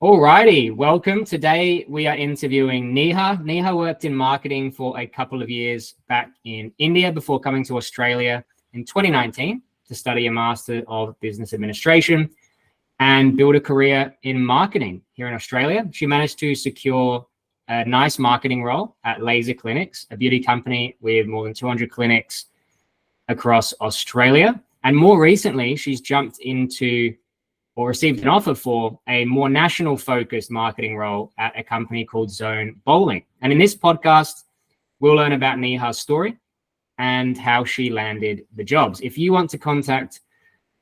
Alrighty, welcome. Today we are interviewing Neha. Neha worked in marketing for a couple of years back in India before coming to Australia in 2019 to study a Master of Business Administration and build a career in marketing here in Australia. She managed to secure a nice marketing role at Laser Clinics, a beauty company with more than 200 clinics across Australia. And more recently, she's jumped into or received an offer for a more national focused marketing role at a company called Zone Bowling. And in this podcast, we'll learn about Neha's story and how she landed the jobs. If you want to contact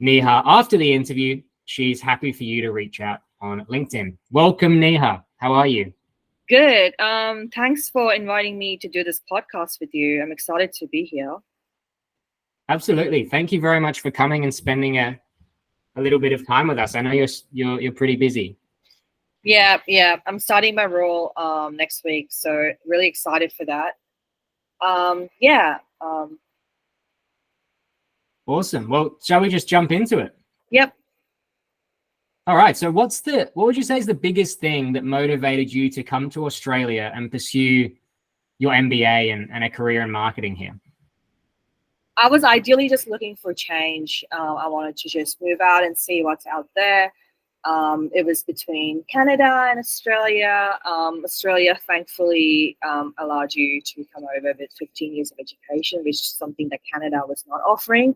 Neha after the interview, she's happy for you to reach out on LinkedIn. Welcome, Neha. How are you? Good. Thanks for inviting me to do this podcast with you. I'm excited to be here. Absolutely. Thank you very much for coming and spending a little bit of time with us. I know you're pretty busy. Yeah. I'm starting my role next week, so really excited for that. Awesome. Well, shall we just jump into it? Yep. All right. So what would you say is the biggest thing that motivated you to come to Australia and pursue your MBA and a career in marketing here? I was ideally just looking for change. I wanted to just move out and see what's out there. It was between Canada and Australia. Australia, thankfully, allowed you to come over with 15 years of education, which is something that Canada was not offering.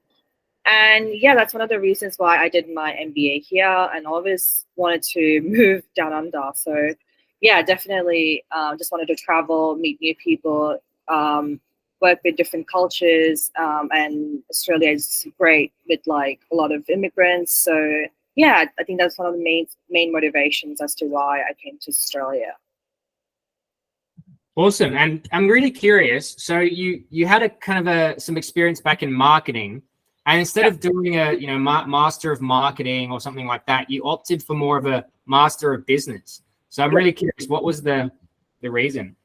And yeah, that's one of the reasons why I did my MBA here and always wanted to move down under. So yeah, definitely just wanted to travel, meet new people, work with different cultures, and Australia is great with like a lot of immigrants. So yeah, I think that's one of the main motivations as to why I came to Australia. Awesome. And I'm really curious. So you had a kind of some experience back in marketing, and instead of doing a Master of Marketing or something like that, you opted for more of a Master of Business. So I'm really curious, what was the reason?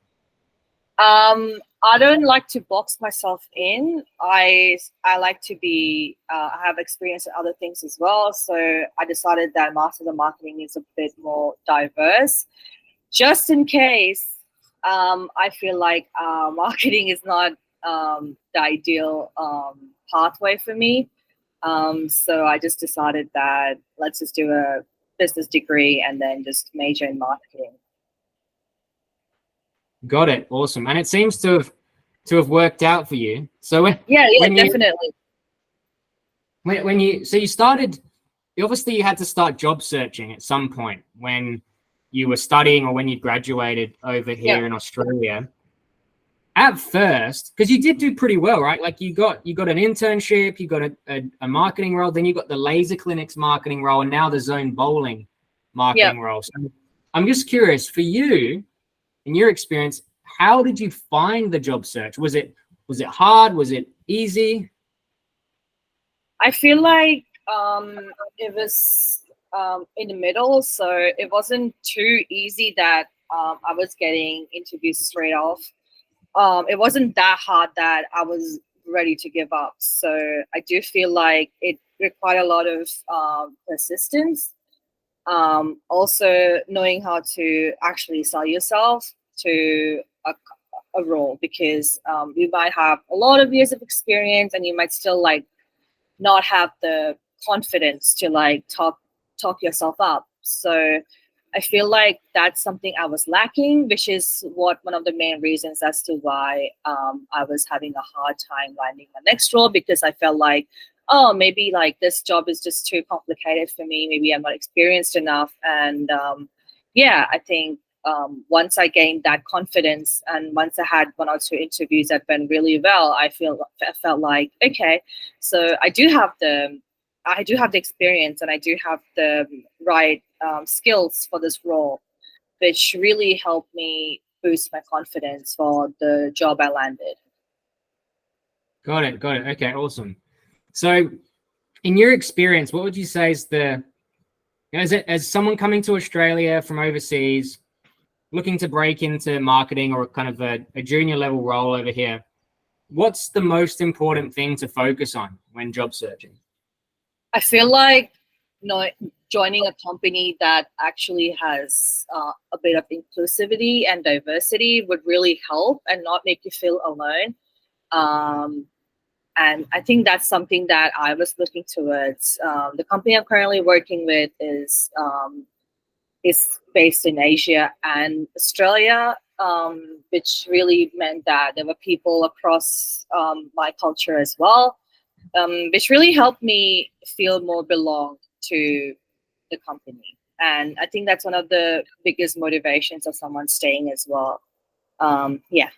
I don't like to box myself in. I like to be, I have experience in other things as well. So I decided that Master of Marketing is a bit more diverse. Just in case, I feel like marketing is not the ideal pathway for me. So I just decided that let's just do a business degree and then just major in marketing. Got it. Awesome. And it seems to have worked out for you. So definitely. When you started, obviously you had to start job searching at some point when you were studying or when you graduated over here in Australia. At first, because you did do pretty well, right? Like you got an internship, you got a marketing role, then you got the Laser Clinics marketing role, and now the Zone Bowling marketing role. So I'm just curious, for you, in your experience, how did you find the job search? Was it hard? Was it easy? I feel like it was in the middle, so it wasn't too easy that I was getting interviews straight off. It wasn't that hard that I was ready to give up. So I do feel like it required a lot of persistence. Also knowing how to actually sell yourself to a role, because you might have a lot of years of experience and you might still like not have the confidence to like talk yourself up. So I feel like that's something I was lacking, which is one of the main reasons as to why I was having a hard time landing my next role, because I felt like, oh, maybe like this job is just too complicated for me. Maybe I'm not experienced enough. And I think once I gained that confidence and once I had one or two interviews that went really well, I felt like, okay, so I do have the experience and I do have the right skills for this role, which really helped me boost my confidence for the job I landed. Got it. Okay, awesome. So in your experience, what would you say is as someone coming to Australia from overseas, looking to break into marketing or kind of a junior level role over here, what's the most important thing to focus on when job searching? I feel like joining a company that actually has a bit of inclusivity and diversity would really help and not make you feel alone. And I think that's something that I was looking towards. The company I'm currently working with is based in Asia and Australia, which really meant that there were people across my culture as well, which really helped me feel more belong to the company. And I think that's one of the biggest motivations of someone staying as well. Yeah.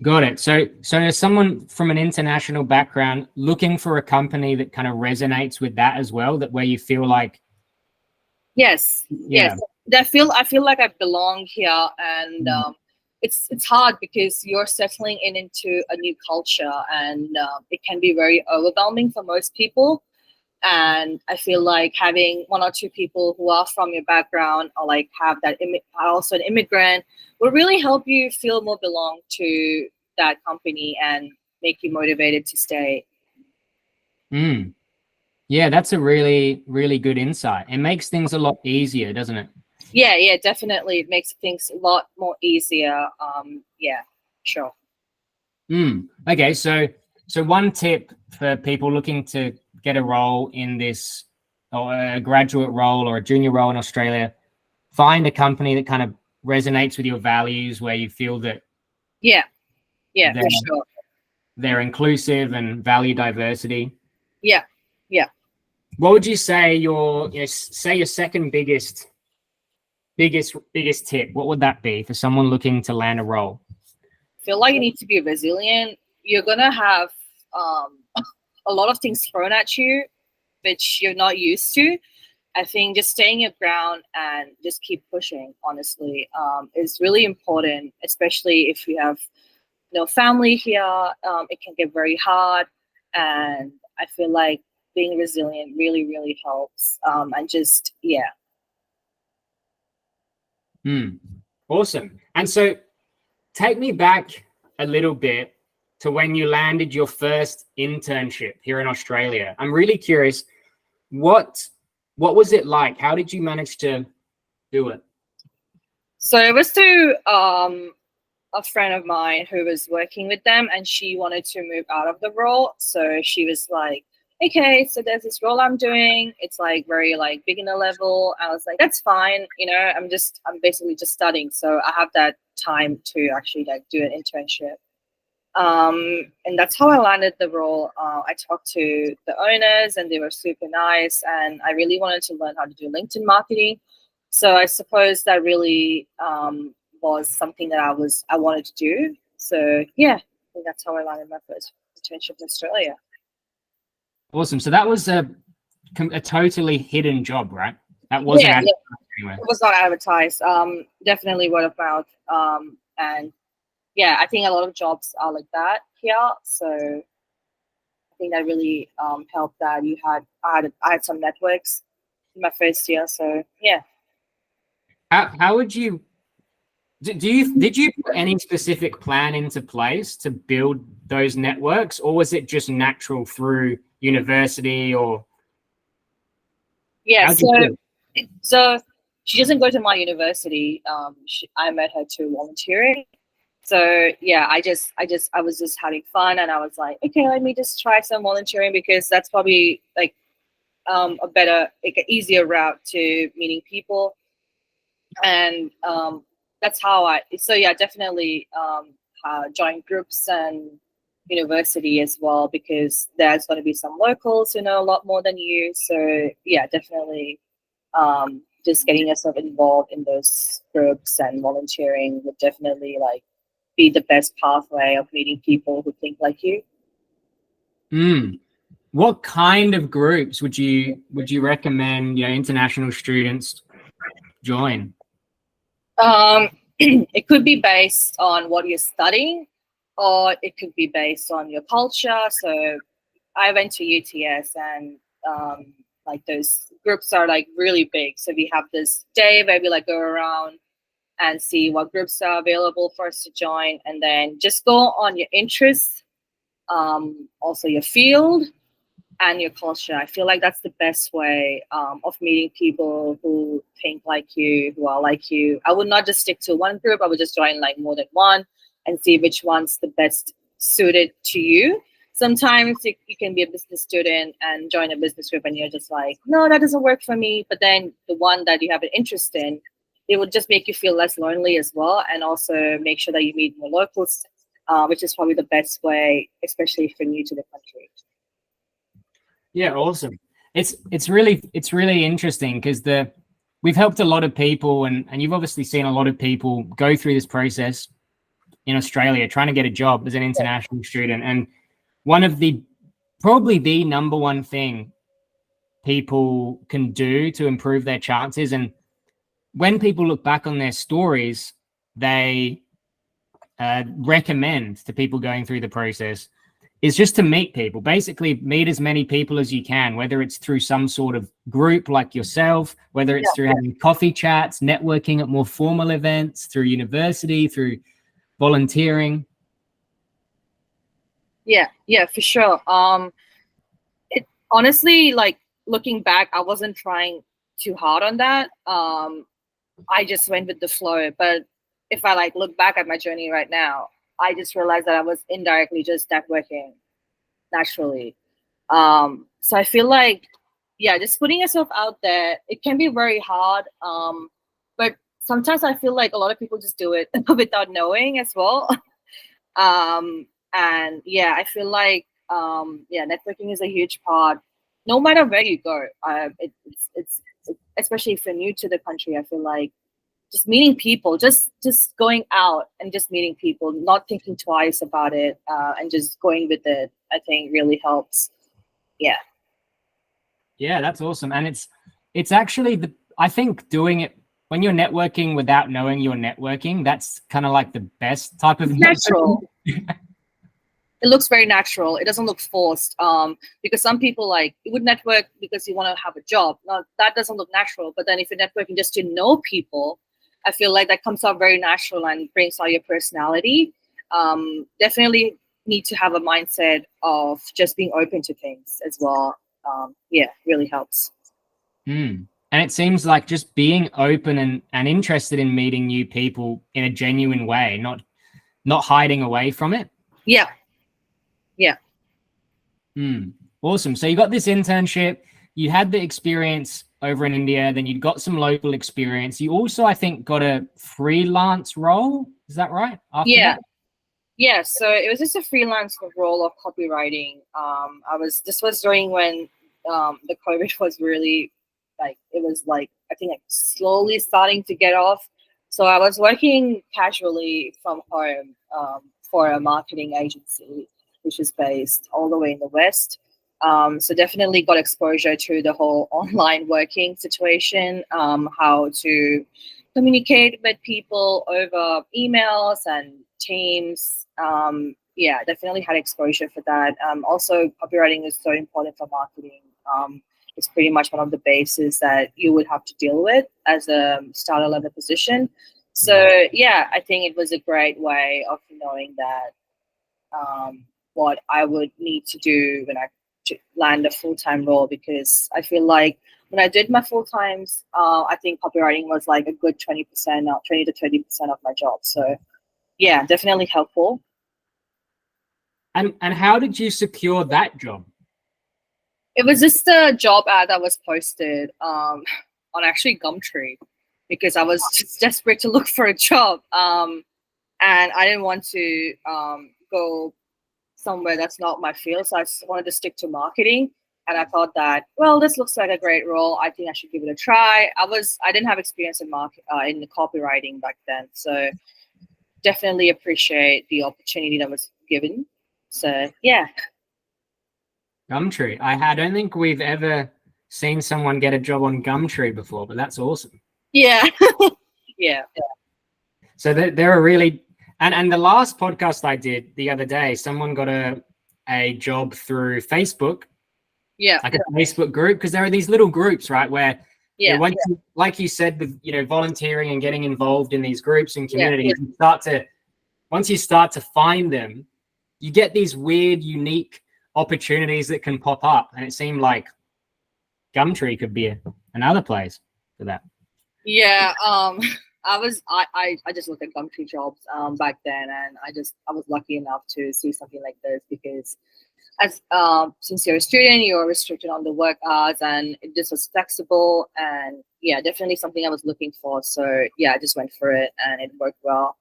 Got it. So as someone from an international background looking for a company that kind of resonates with that as well, that where you feel like, Yes. yeah. Yes. I feel like I belong here, and it's hard because you're settling into a new culture, and it can be very overwhelming for most people. And I feel like having one or two people who are from your background or like have that are also an immigrant will really help you feel more belong to that company and make you motivated to stay. Mm. Yeah, that's a really, really good insight. It makes things a lot easier, doesn't it? Yeah, definitely. It makes things a lot more easier. Yeah, sure. Okay, so one tip for people looking to get a role in this, or a graduate role or a junior role in Australia, find a company that kind of resonates with your values, where you feel that Yeah, they're, for sure. they're inclusive and value diversity. Yeah. What would you say say your second biggest tip? What would that be for someone looking to land a role? Feel like you need to be resilient. You're gonna have a lot of things thrown at you, which you're not used to. I think just staying your ground and just keep pushing, honestly, is really important, especially if you have no family here. It can get very hard. And I feel like being resilient really, really helps. And just, yeah. Awesome. And so take me back a little bit to when you landed your first internship here in Australia. I'm really curious, what was it like? How did you manage to do it? So it was to a friend of mine who was working with them, and she wanted to move out of the role. So she was like, okay, so there's this role I'm doing. It's like very like beginner level. I was like, that's fine. I'm basically just studying. So I have that time to actually like do an internship. And that's how I landed the role. I talked to the owners and they were super nice, and I really wanted to learn how to do LinkedIn marketing. So I suppose that really was something that I wanted to do. So yeah, I think that's how I landed my first internship in Australia. Awesome. So that was a totally hidden job, right? That wasn't anywhere. It was not advertised. Definitely word of mouth. And yeah, I think a lot of jobs are like that here. So I think that really helped that I had some networks in my first year. So yeah. How would you did you put any specific plan into place to build those networks, or was it just natural through university? Or Yeah, how'd you so she doesn't go to my university. I met her through volunteering. So yeah, I was just having fun, and I was like, okay, let me just try some volunteering because that's probably like a better, like an easier route to meeting people, and that's how so yeah, definitely join groups and university as well, because there's going to be some locals who know a lot more than you. So yeah, definitely just getting yourself involved in those groups and volunteering would definitely like be the best pathway of meeting people who think like you. What kind of groups would you recommend international students join? It could be based on what you're studying, or it could be based on your culture. So I went to UTS, and like those groups are like really big. So we have this day where we like go around and see what groups are available for us to join, and then just go on your interests, also your field, and your culture. I feel like that's the best way of meeting people who think like you, who are like you. I would not just stick to one group. I would just join like more than one and see which one's the best suited to you. Sometimes you can be a business student and join a business group and you're just like, no, that doesn't work for me. But then the one that you have an interest in, it would just make you feel less lonely as well, and also make sure that you meet more locals, which is probably the best way, especially if you're new to the country. Yeah, awesome. It's really interesting because we've helped a lot of people, and you've obviously seen a lot of people go through this process in Australia trying to get a job as an international student. And one of probably the number one thing people can do to improve their chances, and when people look back on their stories, they recommend to people going through the process is just to meet people. Basically, meet as many people as you can, whether it's through some sort of group like yourself, whether it's through having coffee chats, networking at more formal events, through university, through volunteering. Yeah, for sure. It honestly, like looking back, I wasn't trying too hard on that. I just went with the flow. But if I like look back at my journey right now, I just realized that I was indirectly just networking naturally. So I feel like, yeah, just putting yourself out there, it can be very hard. But sometimes I feel like a lot of people just do it without knowing as well. And yeah, I feel like, networking is a huge part, no matter where you go. It's especially if you're new to the country. I feel like just meeting people, just going out and just meeting people, not thinking twice about it, and just going with it, I think really helps. Yeah, that's awesome. And it's actually I think doing it when you're networking without knowing you're networking, that's kind of like the best type of natural. It looks very natural. It doesn't look forced. Because some people like you would network because you want to have a job. Now that doesn't look natural. But then if you're networking just to know people, I feel like that comes out very natural and brings out your personality. Definitely need to have a mindset of just being open to things as well. Really helps. And it seems like just being open and interested in meeting new people in a genuine way, not hiding away from it. Yeah. Awesome. So you got this internship, you had the experience over in India, then you got some local experience. You also, I think, got a freelance role. Is that right? After that? Yeah. So it was just a freelance role of copywriting. This was during when the COVID was really I think like slowly starting to get off. So I was working casually from home for a marketing agency, which is based all the way in the West. So definitely got exposure to the whole online working situation, how to communicate with people over emails and Teams. Definitely had exposure for that. Also, copywriting is so important for marketing. It's pretty much one of the bases that you would have to deal with as a starter level position. So yeah, I think it was a great way of knowing that what I would need to do when I land a full-time role, because I feel like when I did my full-times, I think copywriting was like a good 20% or 20 to 30% of my job. So yeah, definitely helpful. And how did you secure that job? It was just a job ad that was posted on actually Gumtree, because I was just desperate to look for a job. And I didn't want to go somewhere that's not my field. So I just wanted to stick to marketing. And I thought that, well, this looks like a great role. I think I should give it a try. I didn't have experience in in copywriting back then. So definitely appreciate the opportunity that was given. So yeah. Gumtree. I don't think we've ever seen someone get a job on Gumtree before, but that's awesome. Yeah. Yeah. So they're a really, and the last podcast I did the other day, someone got a job through Facebook. Yeah. Like a Facebook group, because there are these little groups, right, where like you said, with volunteering and getting involved in these groups and communities, once you start to find them, you get these weird, unique opportunities that can pop up, and it seemed like Gumtree could be another place for that. Yeah, I just looked at Gumtree jobs back then, and I was lucky enough to see something like this because as since you're a student, you're restricted on the work hours, and this was flexible, and yeah, definitely something I was looking for. So yeah, I just went for it, and it worked well.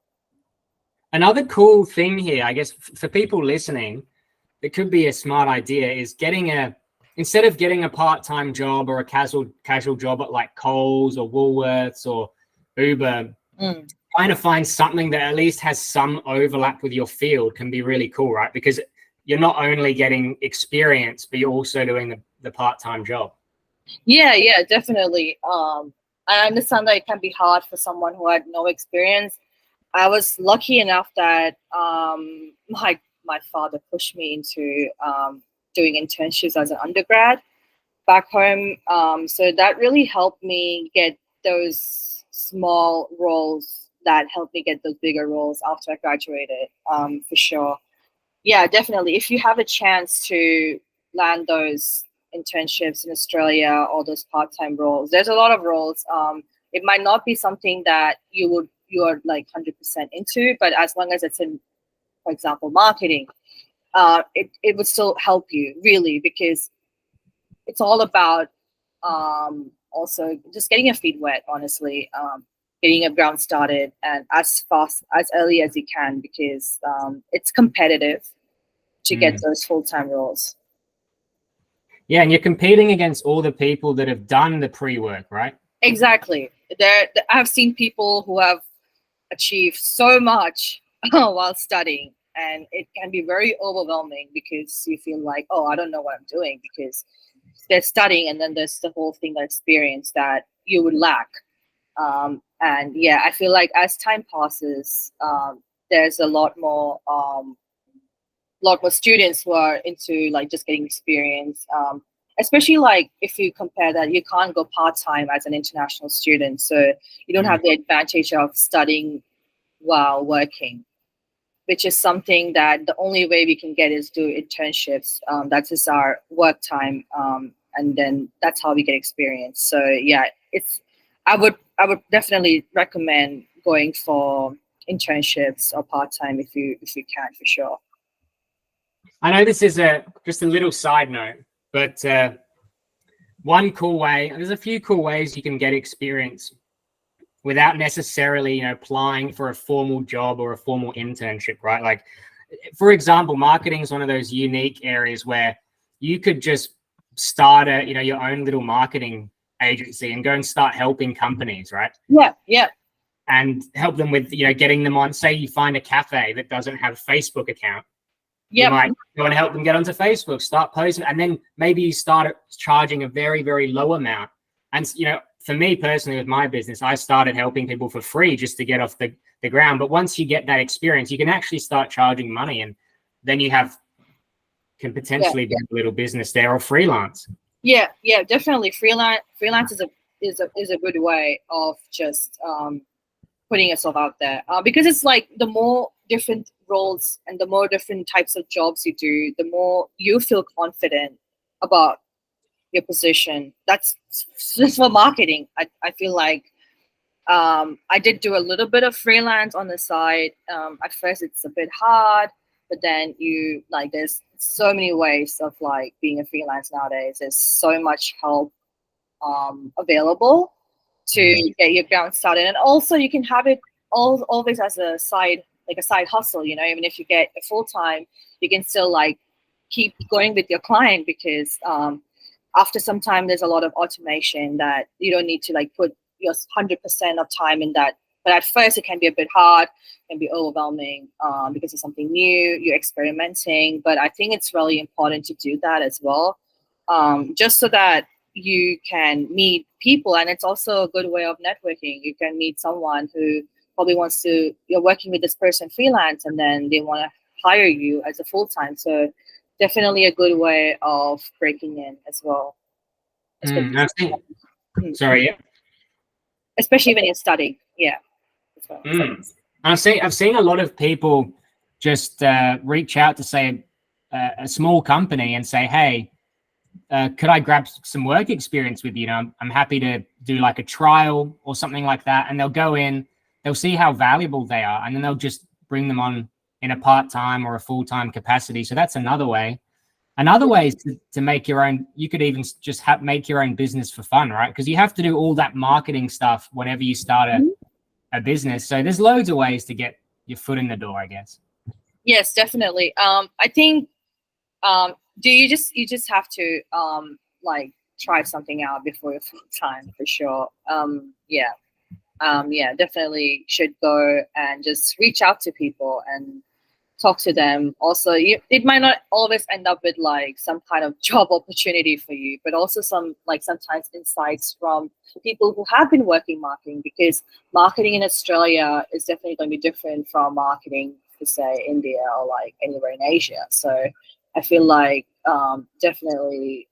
Another cool thing here, I guess, for people listening, it could be a smart idea is instead of getting a part-time job or a casual job at like Coles or Woolworths or Uber, trying to find something that at least has some overlap with your field can be really cool, right? Because you're not only getting experience, but you're also doing the part-time job. Yeah, definitely. I understand that it can be hard for someone who had no experience. I was lucky enough that my father pushed me into doing internships as an undergrad back home. So that really helped me get those small roles that helped me get those bigger roles after I graduated, for sure. Yeah, definitely. If you have a chance to land those internships in Australia or those part-time roles, there's a lot of roles. It might not be something that you are like 100% into, but as long as it's in, for example, marketing, it would still help you really, because it's all about also just getting your feet wet, honestly, getting your ground started and as fast, as early as you can, because it's competitive to get those full-time roles. Yeah, and you're competing against all the people that have done the pre-work, right? Exactly. I've seen people who have achieved so much while studying, and it can be very overwhelming because you feel like, oh, I don't know what I'm doing, because they're studying and then there's the whole thing, the experience that you would lack. And yeah, I feel like as time passes, there's a lot more students who are into like just getting experience. Especially like if you compare that, you can't go part-time as an international student, so you don't have the advantage of studying while working, which is something that the only way we can get is do internships. That is our work time, and then that's how we get experience. So yeah, I would definitely recommend going for internships or part-time if you can, for sure. I know this is just a little side note, but one cool way, there's a few cool ways you can get experience without necessarily, applying for a formal job or a formal internship, right? Like, for example, marketing is one of those unique areas where you could just start your own little marketing agency and go and start helping companies, right? Yeah. And help them with, getting them on. Say you find a cafe that doesn't have a Facebook account. Yep. You might go and help them get onto Facebook, start posting, and then maybe you start charging a very, very low amount. And, for me personally, with my business, I started helping people for free just to get off the ground. But once you get that experience, you can actually start charging money, and then you can potentially build a little business there, or freelance. Yeah, definitely. Freelance is a good way of just putting yourself out there, because it's like the more different roles and the more different types of jobs you do, the more you feel confident about your position. That's just for marketing. I feel like I did do a little bit of freelance on the side. At first it's a bit hard, but then there's so many ways of like being a freelance nowadays. There's so much help available to get your ground started, and also you can have it always as a side hustle. Even if you get a full-time, you can still like keep going with your client, because after some time there's a lot of automation that you don't need to like put your 100% of time in that. But at first it can be a bit hard, can be overwhelming, because it's something new, you're experimenting. But I think it's really important to do that as well, just so that you can meet people, and it's also a good way of networking. You can meet someone who probably you're working with this person freelance, and then they want to hire you as a full-time. So definitely a good way of breaking in as well. Sorry, yeah. Especially when you're studying, yeah. I've seen a lot of people just reach out to say, a small company and say, hey, could I grab some work experience with you? You know, I'm happy to do like a trial or something like that. And they'll go in, they'll see how valuable they are, and then they'll just bring them on in a part-time or a full-time capacity. So that's another way. Another way is to make your own. You could even just make your own business for fun, right? Because you have to do all that marketing stuff whenever you start a business. So there's loads of ways to get your foot in the door, I guess. Yes, definitely. I think do you just have to like try something out before you're full time for sure. Yeah, definitely should go and just reach out to people and talk to them. Also, it might not always end up with like some kind of job opportunity for you, but also some like sometimes insights from people who have been working marketing, because marketing in Australia is definitely going to be different from marketing to say India or like anywhere in Asia. So I feel like definitely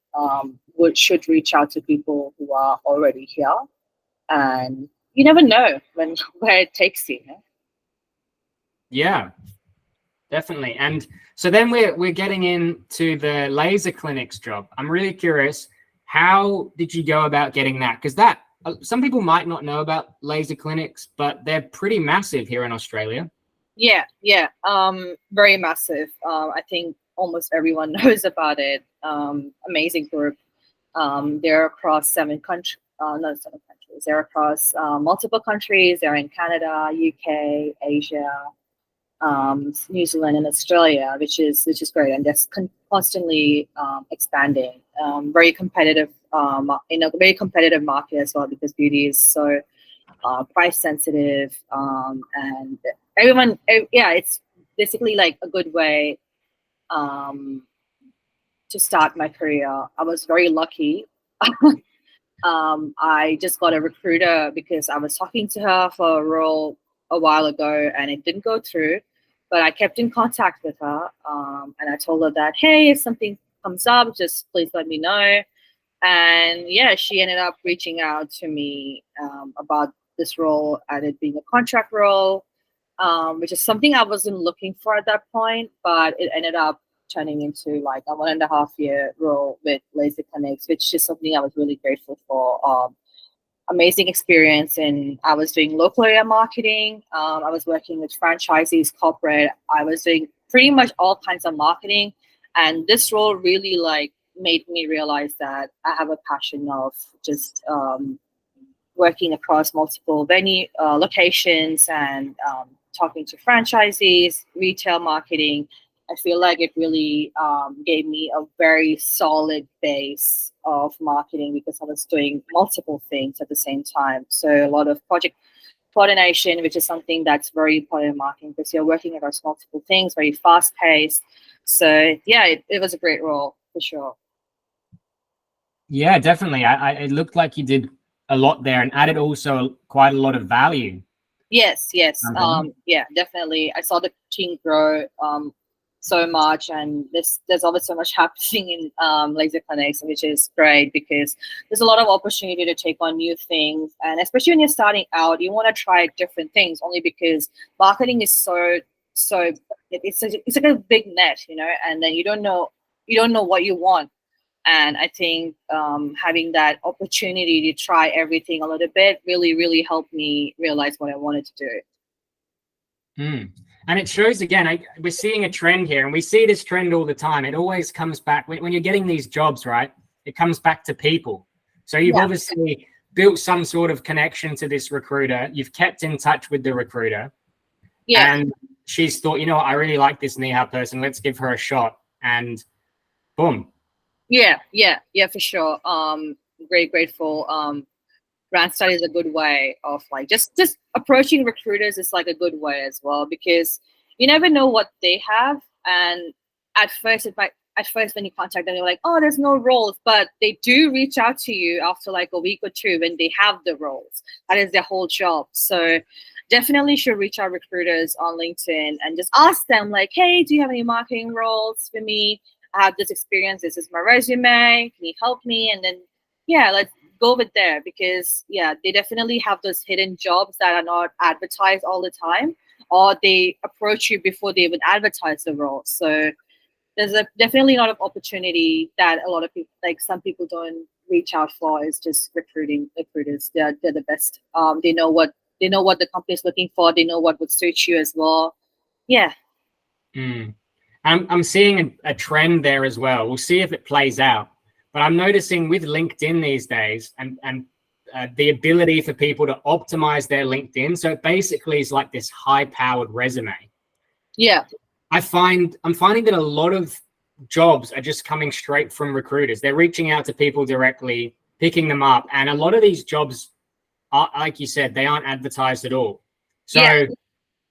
should reach out to people who are already here, and you never know where it takes you. Yeah, definitely. And so then we're getting into the laser clinics job. I'm really curious, how did you go about getting that? Because that some people might not know about laser clinics, but they're pretty massive here in Australia. Yeah, very massive. I think almost everyone knows about it. Amazing group. They're across 7 countries. Not 7 countries. They're across multiple countries. They're in Canada, UK, Asia, New Zealand, and Australia, which is great, and just constantly expanding. Very competitive in a very competitive market as well, because beauty is so price sensitive, and everyone. Yeah, it's basically like a good way to start my career. I was very lucky. I just got a recruiter because I was talking to her for a role a while ago and it didn't go through, but I kept in contact with her, and I told her that, hey, if something comes up, just please let me know. And yeah, she ended up reaching out to me about this role, and it being a contract role, which is something I wasn't looking for at that point, but it ended up turning into like a 1.5 year role with Laser Connects, which is something I was really grateful for. Amazing experience, and I was doing local area marketing. I was working with franchisees, corporate. I was doing pretty much all kinds of marketing, and this role really like made me realize that I have a passion of just working across multiple venue locations, and talking to franchisees, retail marketing. I feel like it really gave me a very solid base of marketing, because I was doing multiple things at the same time. So a lot of project coordination, which is something that's very important in marketing, because you're working across multiple things, very fast paced. So yeah, it was a great role for sure. Yeah, definitely. It looked like you did a lot there and added also quite a lot of value. Yes. Yeah, definitely. I saw the team grow so much, and there's always so much happening in laser clinics, which is great, because there's a lot of opportunity to take on new things, and especially when you're starting out, you want to try different things, only because marketing is it's like a big net, and then you don't know what you want. And I think having that opportunity to try everything a little bit really, really helped me realize what I wanted to do. And it shows again, we're seeing a trend here, and we see this trend all the time. It always comes back when you're getting these jobs, right? It comes back to people. So you've obviously built some sort of connection to this recruiter. You've kept in touch with the recruiter. Yeah. And she's thought, I really like this Neha person. Let's give her a shot. And boom. Yeah, for sure. Grateful. Randstad is a good way of like just approaching recruiters is like a good way as well, because you never know what they have. And at first when you contact them, they're like, oh, there's no roles, but they do reach out to you after like a week or two when they have the roles. That is their whole job. So definitely should reach out recruiters on LinkedIn and just ask them like, hey, do you have any marketing roles for me? I have this experience. This is my resume. Can you help me? And then, yeah, let's go with there, because, yeah, they definitely have those hidden jobs that are not advertised all the time, or they approach you before they even advertise the role. So there's definitely a lot of opportunity that a lot of people, like some people don't reach out for, is just recruiters. They're the best. They know what the company is looking for. They know what would suit you as well. Yeah. I'm seeing a trend there as well. We'll see if it plays out. But I'm noticing with LinkedIn these days and the ability for people to optimize their LinkedIn. So it basically is like this high-powered resume. Yeah. I'm finding that a lot of jobs are just coming straight from recruiters. They're reaching out to people directly, picking them up. And a lot of these jobs are, like you said, they aren't advertised at all. So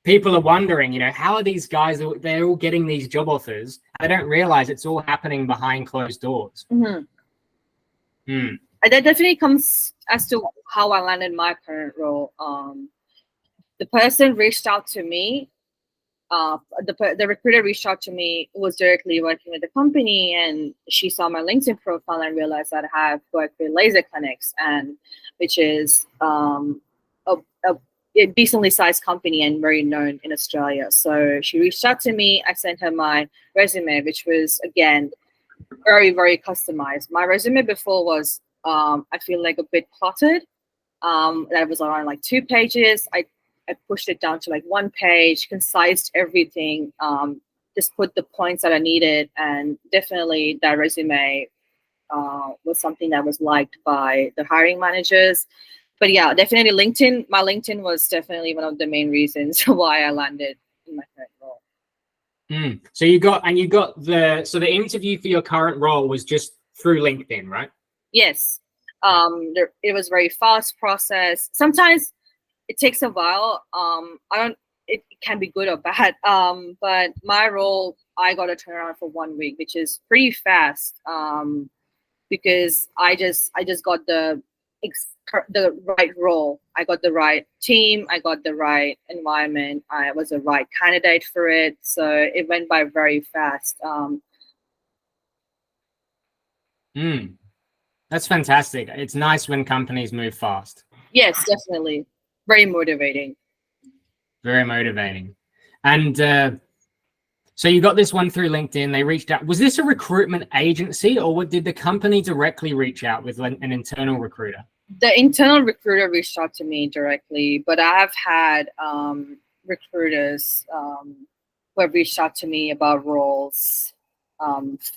people are wondering, how are these guys, they're all getting these job offers. They don't realize it's all happening behind closed doors. That definitely comes as to how I landed my current role. The person reached out to me. The recruiter reached out to me, who was directly working with the company, and she saw my LinkedIn profile and realized that I have worked with laser clinics, and which is a decently sized company and very known in Australia. So she reached out to me. I sent her my resume, which was, again, very, very customized. My resume before was, I feel like, a bit cluttered. That was around like 2 pages. I pushed it down to like 1 page, concised everything, just put the points that I needed. And definitely that resume was something that was liked by the hiring managers. But yeah, definitely LinkedIn. My LinkedIn was definitely one of the main reasons why I landed in my current role. So the interview for your current role was just through LinkedIn, right? Yes. It was very fast process. Sometimes it takes a while. It can be good or bad. But my role, I got a turnaround for 1 week, which is pretty fast. Because I just got the right role. I got the right team. I got the right environment. I was the right candidate for it. So it went by very fast. That's fantastic. It's nice when companies move fast. Yes, definitely. Very motivating. Very motivating. And so you got this one through LinkedIn. They reached out. Was this a recruitment agency, or did the company directly reach out with an internal recruiter? The internal recruiter reached out to me directly, but I have had recruiters who have reached out to me about roles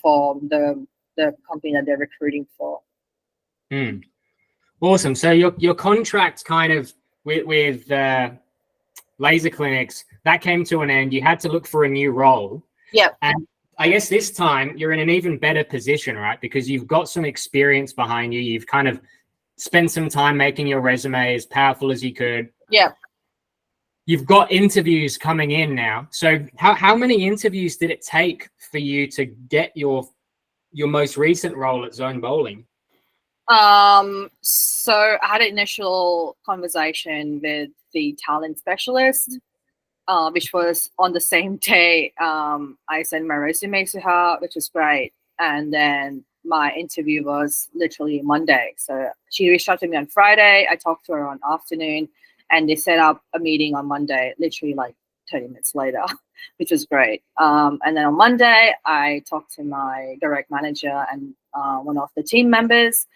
for the company that they're recruiting for. Awesome. So your contract kind of with laser clinics, that came to an end. You had to look for a new role. Yeah. And I guess this time you're in an even better position, right? Because you've got some experience behind you. You've kind of spent some time making your resume as powerful as you could. Yeah. You've got interviews coming in now. So how many interviews did it take for you to get your most recent role at Zone Bowling? So I had an initial conversation with the talent specialist, which was on the same day. I sent my resume to her, which was great. And then my interview was literally Monday. So she reached out to me on Friday. I talked to her on afternoon, and they set up a meeting on Monday, literally like 30 minutes later, which was great. And then on Monday, I talked to my direct manager and one of the team members.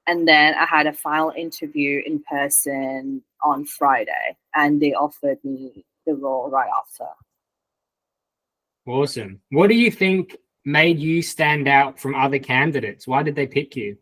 And then I had a final interview in person on Friday, and they offered me the role right after. Awesome. What do you think made you stand out from other candidates? Why did they pick you?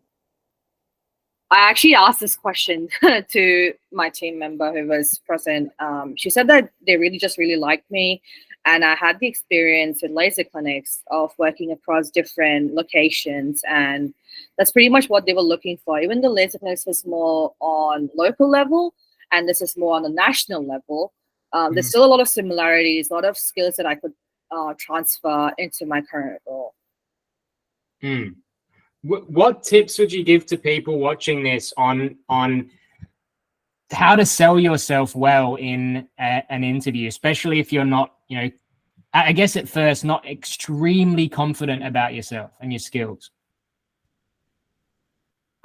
I actually asked this question to my team member who was present. She said that they really liked me, and I had the experience with laser clinics of working across different locations, and that's pretty much what they were looking for. Even the laser clinics was more on local level, and this is more on the national level. There's still a lot of similarities, a lot of skills that I could transfer into my current role. What tips would you give to people watching this on how to sell yourself well in an interview, especially if you're not, I guess at first, not extremely confident about yourself and your skills?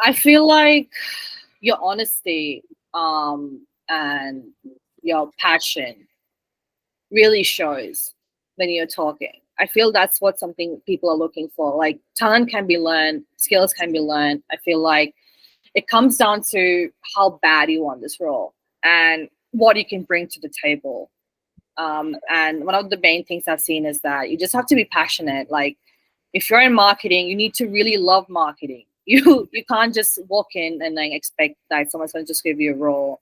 I feel like your honesty and your passion really shows when you're talking. I feel that's what something people are looking for. Like talent can be learned, skills can be learned. I feel like it comes down to how bad you want this role and what you can bring to the table. And one of the main things I've seen is that you just have to be passionate. Like if you're in marketing, you need to really love marketing. You can't just walk in and then expect that someone's going to just give you a role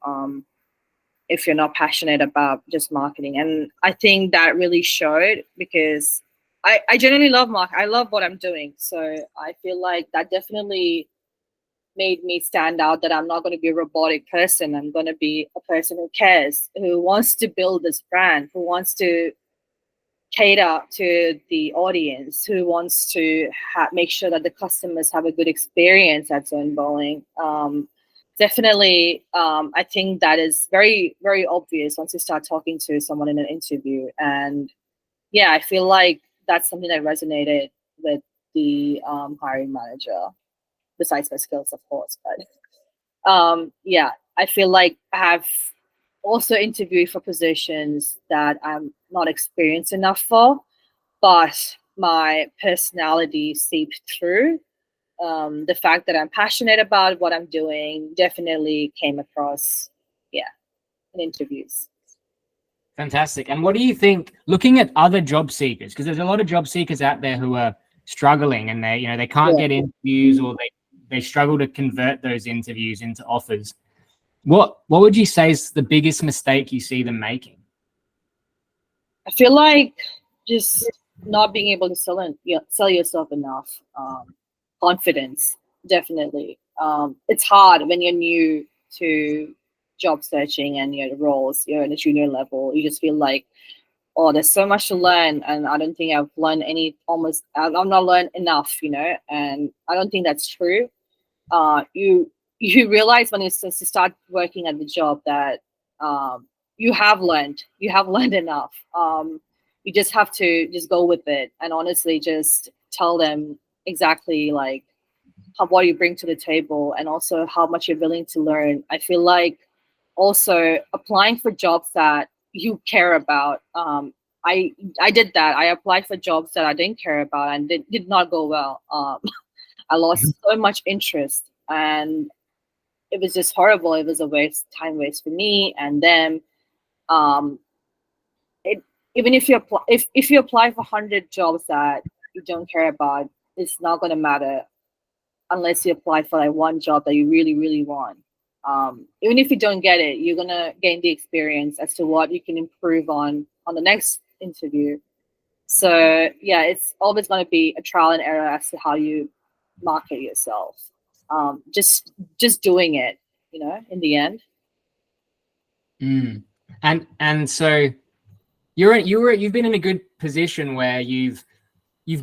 if you're not passionate about just marketing. And I think that really showed because I genuinely love marketing. I love what I'm doing. So I feel like that definitely made me stand out, that I'm not going to be a robotic person. I'm going to be a person who cares, who wants to build this brand, who wants to cater to the audience, who wants to make sure that the customers have a good experience at Zone Bowling. Definitely, I think that is very, very obvious once you start talking to someone in an interview. And yeah, I feel like that's something that resonated with the hiring manager, besides my skills, of course. But yeah, I feel like I have also interviewed for positions that I'm not experienced enough for, but my personality seeped through. The fact that I'm passionate about what I'm doing definitely came across, yeah, in interviews. Fantastic. And what do you think, looking at other job seekers, because there's a lot of job seekers out there who are struggling and they can't get interviews, or they struggle to convert those interviews into offers. What would you say is the biggest mistake you see them making? I feel like just not being able to sell yourself enough. Confidence, definitely. It's hard when you're new to job searching and your roles, you're in a junior level. You just feel like, oh, there's so much to learn, and I don't think I've learned I'm not learned enough, and I don't think that's true. You realize when you start working at the job that you have learned enough. You just have to just go with it and honestly just tell them exactly like what you bring to the table and also how much you're willing to learn. I feel like also applying for jobs that you care about. I did that. I applied for jobs that I didn't care about and did not go well. I lost so much interest and it was just horrible. It was a time waste for me and them. Even if you apply for 100 jobs that you don't care about, it's not going to matter unless you apply for like one job that you really, really want. Even if you don't get it, you're going to gain the experience as to what you can improve on the next interview. So yeah, it's always going to be a trial and error as to how you market yourself. Just doing it, in the end. And so you've been in a good position where you've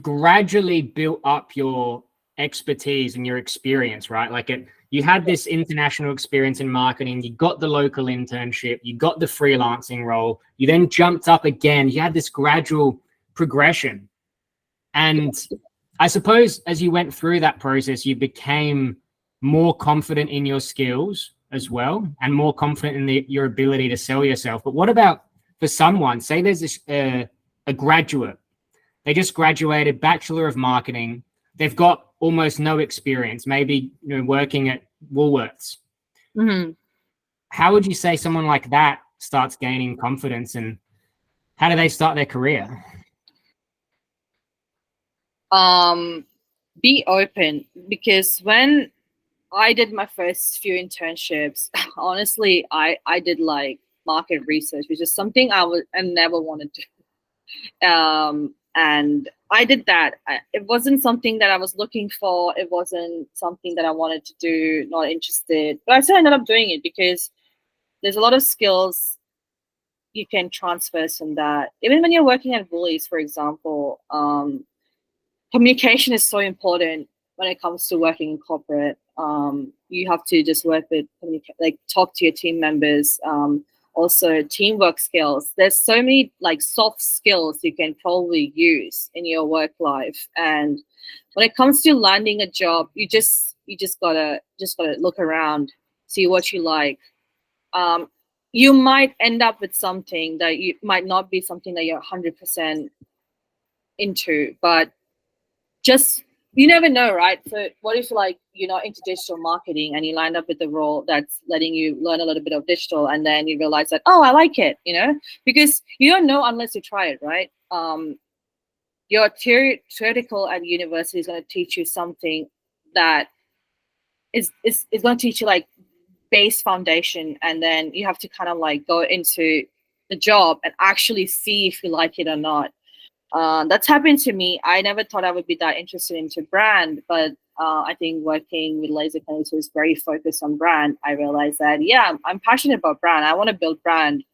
gradually built up your expertise and your experience, right? Like you had this international experience in marketing, you got the local internship, you got the freelancing role, you then jumped up again, you had this gradual progression. And I suppose as you went through that process, you became more confident in your skills as well and more confident in your ability to sell yourself. But what about for someone, say there's a graduate, they just graduated, Bachelor of Marketing, they've got almost no experience, maybe working at Woolworths. Mm-hmm. How would you say someone like that starts gaining confidence, and how do they start their career? Be open, because when I did my first few internships, honestly, I did like market research, which is something I never wanted to. And I did that. It wasn't something that I was looking for. It wasn't something that I wanted to do, not interested. But I still ended up doing it because there's a lot of skills you can transfer from that. Even when you're working at Woolies, for example, communication is so important when it comes to working in corporate. You have to just work with, talk to your team members. Also teamwork skills. There's so many like soft skills you can probably use in your work life. And when it comes to landing a job, you just gotta look around, see what you like. You might end up with something that you might not be something that you're 100% into, but just you never know, right? So what if like you're not into digital marketing and you land up with a role that's letting you learn a little bit of digital, and then you realize that, oh, I like it, because you don't know unless you try it, right? Your theoretical at university is going to teach you something that is going to teach you like base foundation, and then you have to kind of like go into the job and actually see if you like it or not. That's happened to me. I never thought I would be that interested into brand, but I think working with Laser Connect, who is very focused on brand, I realized that, yeah, I'm passionate about brand. I want to build brand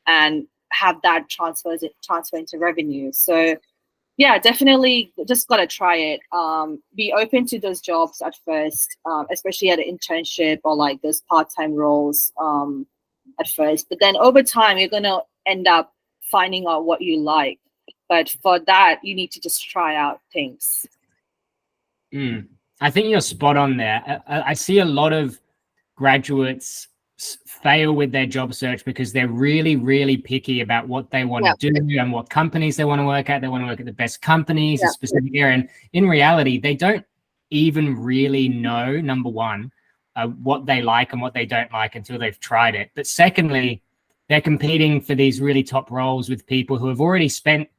and have that transfer into revenue. So yeah, definitely just got to try it. Be open to those jobs at first, especially at an internship or like those part-time roles at first. But then over time, you're going to end up finding out what you like. But for that, you need to just try out things. I think you're spot on there. I see a lot of graduates fail with their job search because they're really, really picky about what they want to do and what companies they want to work at. They want to work at the best companies, a specific area. And in reality, they don't even really know, number one, what they like and what they don't like until they've tried it. But secondly, they're competing for these really top roles with people who have already spent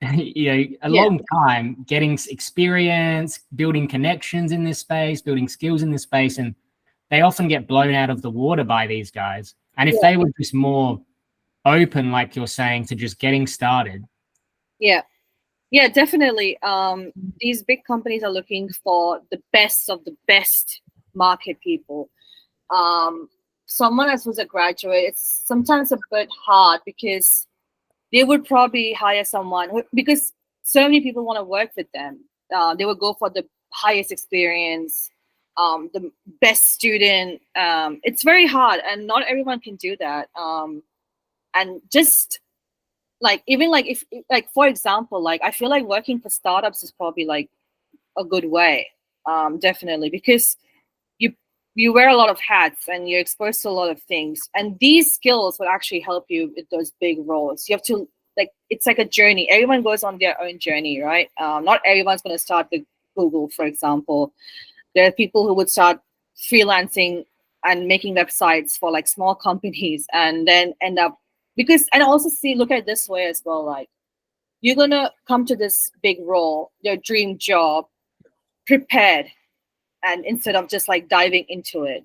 a long time getting experience, building connections in this space, building skills in this space, and they often get blown out of the water by these guys. And if they were just more open, like you're saying, to just getting started. Yeah, definitely. These big companies are looking for the best of the best market people. Someone else who's a graduate, it's sometimes a bit hard because they would probably hire someone because so many people want to work with them. They would go for the highest experience, the best student. It's very hard, and not everyone can do that. And just like, even like, if like, for example, like, I feel like working for startups is probably like a good way, definitely, because you wear a lot of hats and you're exposed to a lot of things, and these skills will actually help you with those big roles. You have to, like, it's like a journey. Everyone goes on their own journey, right? Not everyone's going to start with Google, for example. There are people who would start freelancing and making websites for like small companies, and then end up, and also look at it this way as well, like, you're going to come to this big role, your dream job, prepared, and instead of just like diving into it.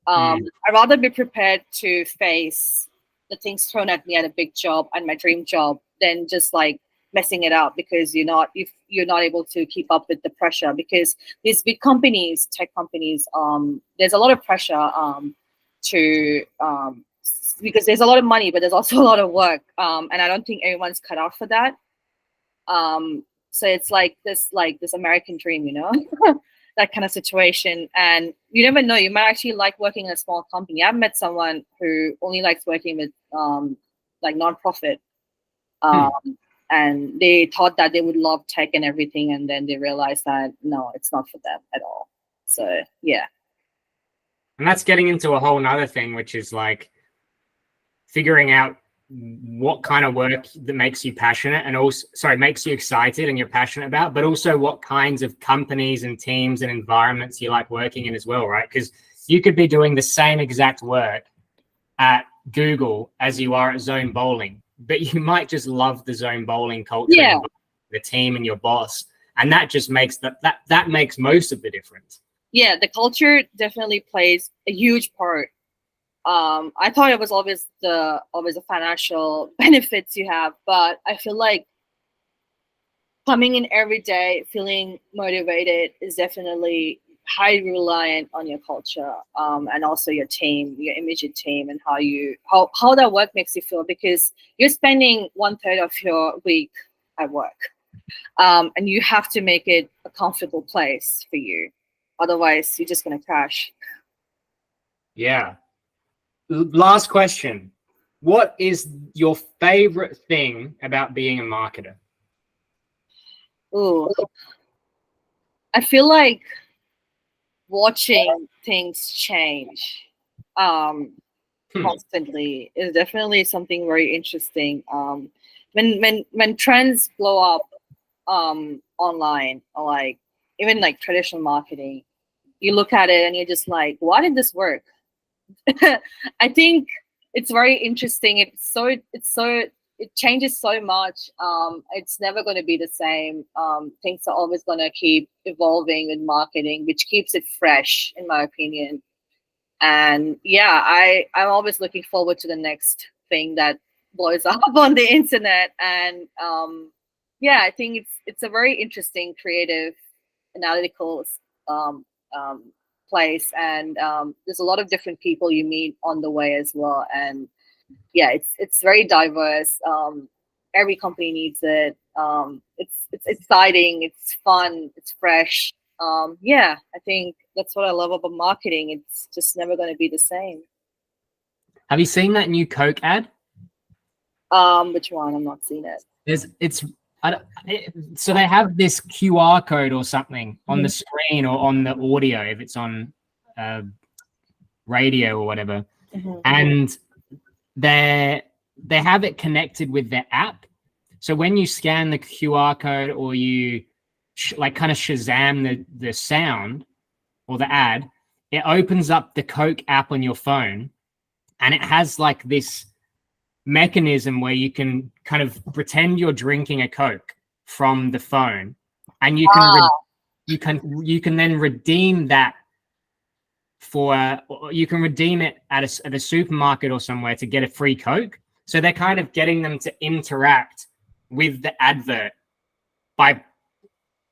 I'd rather be prepared to face the things thrown at me at a big job and my dream job than just like messing it up because you're not able to keep up with the pressure. Because these big companies, tech companies, there's a lot of pressure because there's a lot of money, but there's also a lot of work, and I don't think everyone's cut out for that. So it's like this American dream, that kind of situation. And you never know, you might actually like working in a small company. I've met someone who only likes working with like nonprofit, and they thought that they would love tech and everything, and then they realized that no, it's not for them at all. So yeah. And that's getting into a whole nother thing, which is like figuring out what kind of work that makes you passionate and also makes you excited and you're passionate about, but also what kinds of companies and teams and environments you like working in as well, right? Because you could be doing the same exact work at Google as you are at Zone Bowling, but you might just love the Zone Bowling culture, and the team and your boss, and that just makes that makes most of the difference. Yeah, the culture definitely plays a huge part. I thought it was always the financial benefits you have, but I feel like coming in every day feeling motivated is definitely highly reliant on your culture, and also your team, your immediate team, and how that work makes you feel, because you're spending 1/3 of your week at work, and you have to make it a comfortable place for you. Otherwise, you're just going to crash. Yeah. Last question. What is your favorite thing about being a marketer? Ooh, I feel like watching things change constantly is definitely something very interesting. When trends blow up, online, or like even like traditional marketing, you look at it and you're just like, why did this work? I think it's very interesting. It changes so much. It's never going to be the same. Things are always going to keep evolving in marketing, which keeps it fresh, in my opinion. And yeah, I'm always looking forward to the next thing that blows up on the internet. And yeah, I think it's a very interesting, creative, analytical um, um, place, and there's a lot of different people you meet on the way as well. And yeah, it's very diverse. Every company needs it. It's exciting, it's fun, it's fresh. Yeah, I think that's what I love about marketing. It's just never going to be the same. Have you seen that new Coke ad? Which one? I'm not seeing it. So they have this QR code or something on the screen or on the audio if it's on radio or whatever, and they have it connected with their app. So when you scan the QR code or you like kind of Shazam the sound or the ad, it opens up the Coke app on your phone, and it has like this mechanism where you can kind of pretend you're drinking a Coke from the phone, and you can then redeem that you can redeem it at a supermarket or somewhere to get a free Coke. So they're kind of getting them to interact with the advert by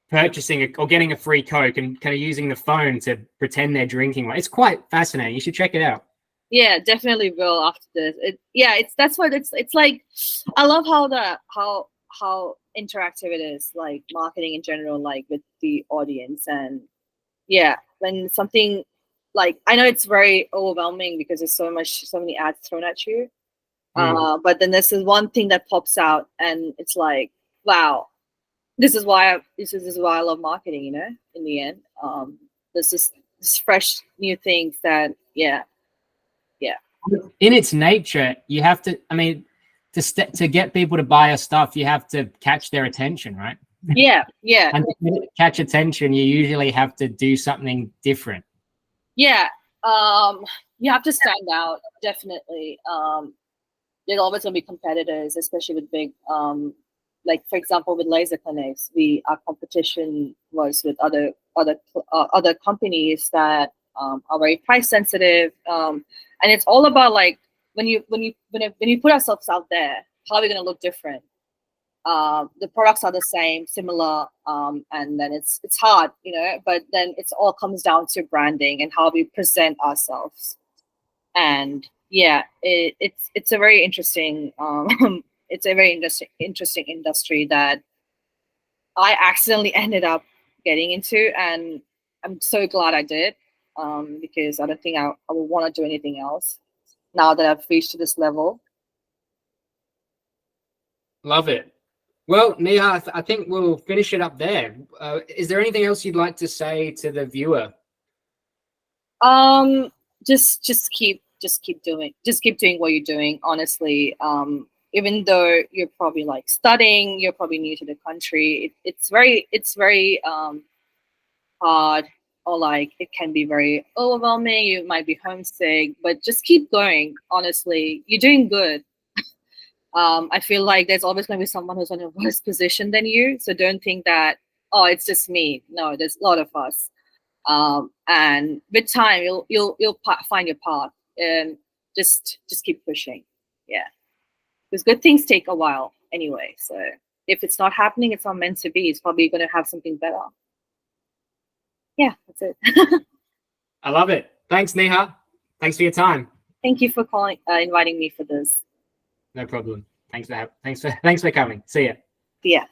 purchasing or getting a free Coke and kind of using the phone to pretend they're drinking one. It's quite fascinating. You should check it out. Yeah, definitely will after this. That's what it's like. I love how interactive it is, like marketing in general, like with the audience. And yeah, when something like, I know it's very overwhelming because there's so many ads thrown at you. But then this is one thing that pops out, and it's like, wow, this is why I love marketing. You know, in the end, this is this fresh new things that in its nature, you have to, I mean, to get people to buy your stuff, you have to catch their attention, right? Yeah. And to catch attention, you usually have to do something different. Yeah. You have to stand out, definitely. There's always going to be competitors, especially with big, like for example, with laser clinics, our competition was with other companies that are very price sensitive, and it's all about like when you put ourselves out there, how are we going to look different? The products are the same, similar, and then it's hard, you know. But then it's all comes down to branding and how we present ourselves. And yeah, it's a very interesting it's a very interesting industry that I accidentally ended up getting into, and I'm so glad I did, because I don't think I would want to do anything else now that I've reached to this level. Love it. Well, Neha, I think we'll finish it up there. Is there anything else you'd like to say to the viewer? Just keep doing what you're doing, honestly. Even though you're probably like studying, you're probably new to the country, it's very hard, or like it can be very overwhelming. You might be homesick, but just keep going. Honestly, you're doing good. I feel like there's always going to be someone who's in a worse position than you, so don't think that, oh, it's just me. No, there's a lot of us. And with time, you'll find your path, and just keep pushing. Yeah, because good things take a while anyway. So if it's not happening, it's not meant to be. It's probably going to have something better. Yeah, that's it. I love it. Thanks, Neha. Thanks for your time. Thank you for inviting me for this. No problem. Thanks for coming. See ya. Yeah.